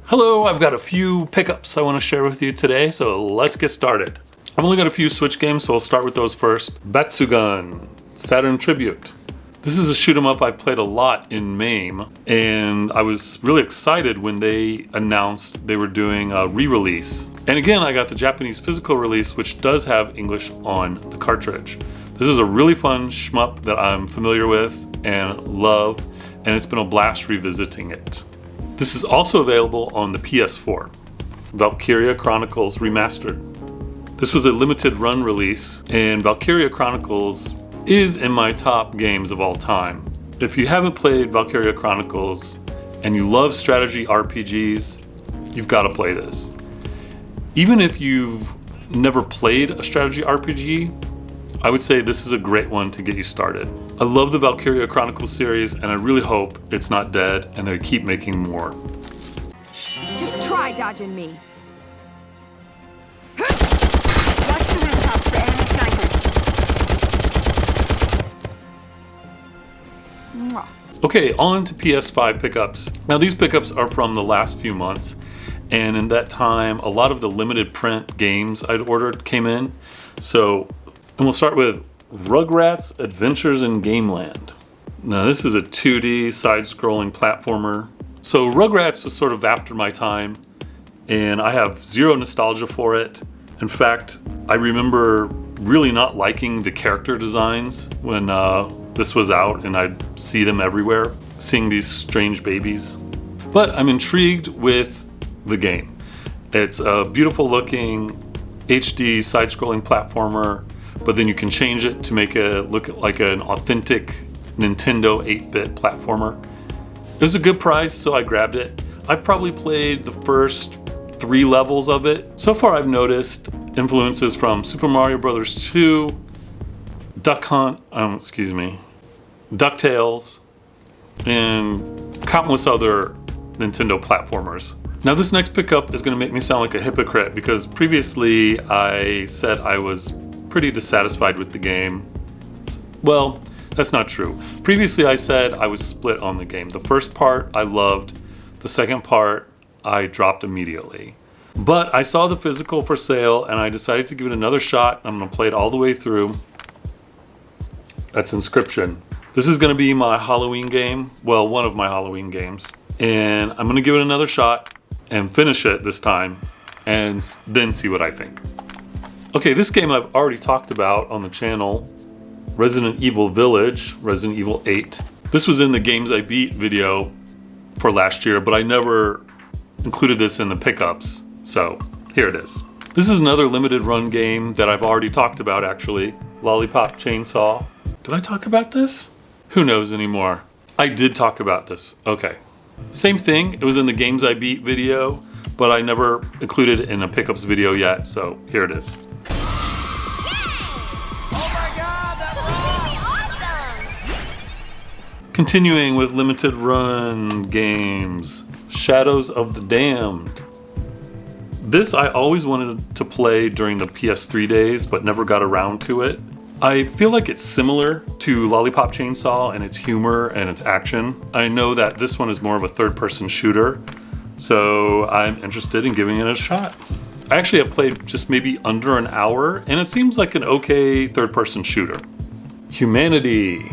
Hello, I've got a few pickups I want to share with you today, so let's get started. I've only got a few Switch games, so I'll start with those first. Batsugan, Saturn Tribute. This is a shoot 'em up I've played a lot in MAME, and I was really excited when they announced they were doing a re-release. And again, I got the Japanese physical release, which does have English on the cartridge. This is a really fun shmup that I'm familiar with and love, and it's been a blast revisiting it. This is also available on the PS4, Valkyria Chronicles Remastered. This was a limited run release, and Valkyria Chronicles is in my top games of all time. If you haven't played Valkyria Chronicles and you love strategy RPGs, you've got to play this. Even if you've never played a strategy RPG, I would say this is a great one to get you started. I love the Valkyria Chronicles series, and I really hope it's not dead and they keep making more. Just try dodging me. Okay, on to PS5 pickups. Now these pickups are from the last few months, and in that time a lot of the limited print games I'd ordered came in. And we'll start with Rugrats Adventures in Gameland. Now this is a 2D side-scrolling platformer. So Rugrats was sort of after my time, and I have zero nostalgia for it. In fact, I remember really not liking the character designs when this was out, and I'd see them everywhere, seeing these strange babies. But I'm intrigued with the game. It's a beautiful looking HD side-scrolling platformer, but then you can change it to make it look like an authentic Nintendo 8-bit platformer. It was a good price, so I grabbed it. I've probably played the first 3 levels of it. So far I've noticed influences from Super Mario Bros. 2, DuckTales, and countless other Nintendo platformers. Now this next pickup is going to make me sound like a hypocrite, because previously I said I was pretty dissatisfied with the game. Well, that's not true. Previously I said I was split on the game. The first part I loved, the second part I dropped immediately. But I saw the physical for sale and I decided to give it another shot. I'm going to play it all the way through. That's Inscryption. This is going to be my Halloween game. Well, one of my Halloween games. And I'm going to give it another shot and finish it this time and then see what I think. Okay, this game I've already talked about on the channel. Resident Evil Village, Resident Evil 8. This was in the Games I Beat video for last year, but I never included this in the pickups, so here it is. This is another limited run game that I've already talked about actually, Lollipop Chainsaw. Did I talk about this? Who knows anymore? I did talk about this, okay. Same thing, it was in the Games I Beat video, but I never included it in a pickups video yet, so here it is. Continuing with limited run games, Shadows of the Damned. This I always wanted to play during the PS3 days, but never got around to it. I feel like it's similar to Lollipop Chainsaw in its humor and its action. I know that this one is more of a third-person shooter, so I'm interested in giving it a shot. I actually have played just maybe under an hour, and it seems like an okay third-person shooter. Humanity.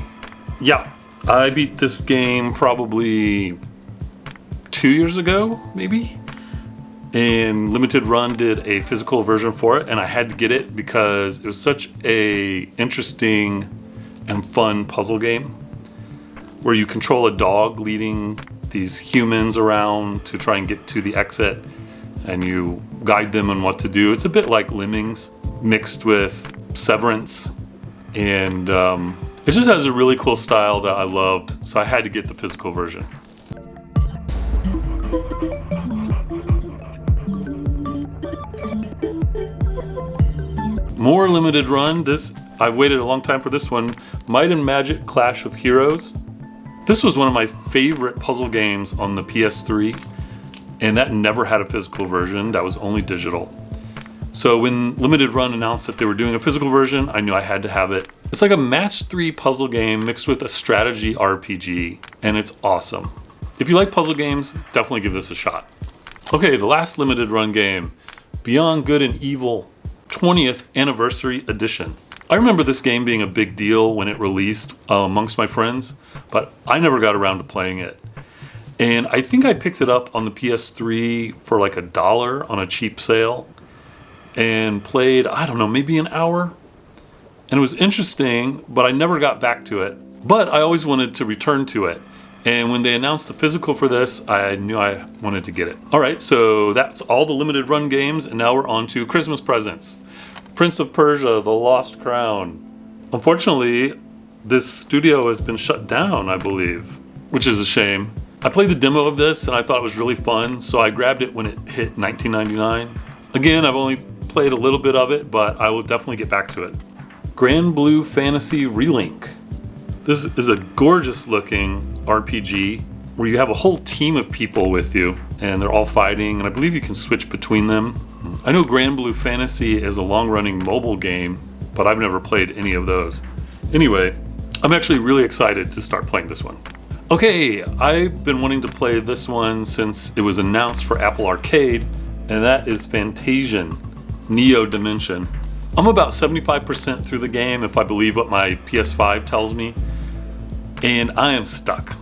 Yeah. I beat this game probably 2 years ago, maybe? And Limited Run did a physical version for it, and I had to get it because it was such a interesting and fun puzzle game where you control a dog leading these humans around to try and get to the exit, and you guide them on what to do. It's a bit like Lemmings mixed with Severance, and it just has a really cool style that I loved, so I had to get the physical version. More limited run. I've waited a long time for this one. Might and Magic Clash of Heroes. This was one of my favorite puzzle games on the PS3, and that never had a physical version. That was only digital. So when Limited Run announced that they were doing a physical version, I knew I had to have it. It's like a match 3 puzzle game mixed with a strategy RPG, and it's awesome. If you like puzzle games, definitely give this a shot. Okay, the last limited run game, Beyond Good and Evil 20th Anniversary Edition. I remember this game being a big deal when it released amongst my friends, but I never got around to playing it. And I think I picked it up on the PS3 for like $1 on a cheap sale and played, I don't know, maybe an hour. And it was interesting, but I never got back to it. But I always wanted to return to it. And when they announced the physical for this, I knew I wanted to get it. All right, so that's all the limited run games, and now we're on to Christmas presents. Prince of Persia: The Lost Crown. Unfortunately, this studio has been shut down, I believe, which is a shame. I played the demo of this and I thought it was really fun, so I grabbed it when it hit $19.99. Again, I've only played a little bit of it, but I will definitely get back to it. Grand Blue Fantasy Relink. This is a gorgeous looking RPG where you have a whole team of people with you and they're all fighting, and I believe you can switch between them. I know Grand Blue Fantasy is a long-running mobile game, but I've never played any of those. Anyway, I'm actually really excited to start playing this one. Okay, I've been wanting to play this one since it was announced for Apple Arcade, and that is Fantasian Neo Dimension. I'm about 75% through the game, if I believe what my PS5 tells me, and I am stuck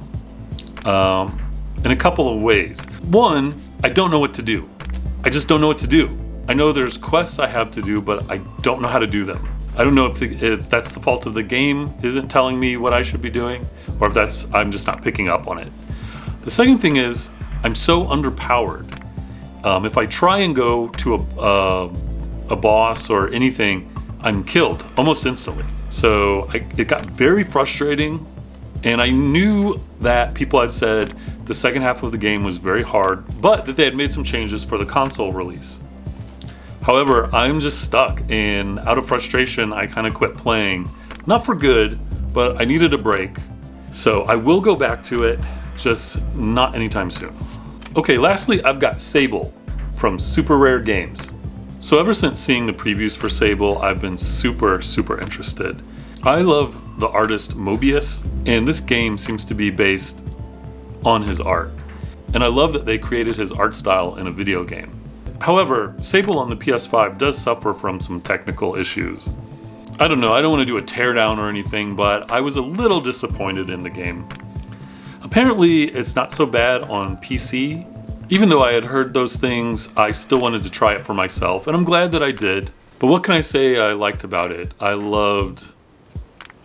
in a couple of ways. One, I don't know what to do. I just don't know what to do. I know there's quests I have to do, but I don't know how to do them. I don't know if that's the fault of the game isn't telling me what I should be doing, or if I'm just not picking up on it. The second thing is, I'm so underpowered. If I try and go to a boss or anything, I'm killed almost instantly. So it got very frustrating, and I knew that people had said the second half of the game was very hard, but that they had made some changes for the console release. However, I'm just stuck, and out of frustration, I kind of quit playing. Not for good, but I needed a break. So I will go back to it, just not anytime soon. Okay, lastly, I've got Sable from Super Rare Games. So ever since seeing the previews for Sable, I've been super interested. I love the artist Mobius, and this game seems to be based on his art. And I love that they created his art style in a video game. However, Sable on the PS5 does suffer from some technical issues. I don't know, I don't want to do a teardown or anything, but I was a little disappointed in the game. Apparently, it's not so bad on PC. Even though I had heard those things, I still wanted to try it for myself, and I'm glad that I did. But what can I say I liked about it? I loved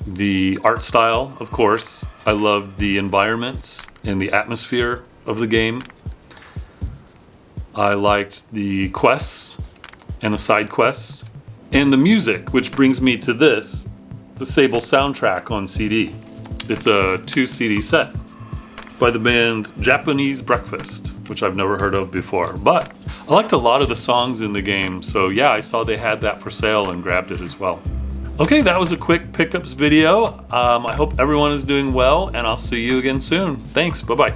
the art style, of course. I loved the environments and the atmosphere of the game. I liked the quests and the side quests. And the music, which brings me to this, the Sable soundtrack on CD. It's a 2 CD set by the band Japanese Breakfast, which I've never heard of before. But I liked a lot of the songs in the game, so yeah, I saw they had that for sale and grabbed it as well. Okay, that was a quick pickups video. I hope everyone is doing well, and I'll see you again soon. Thanks, bye-bye.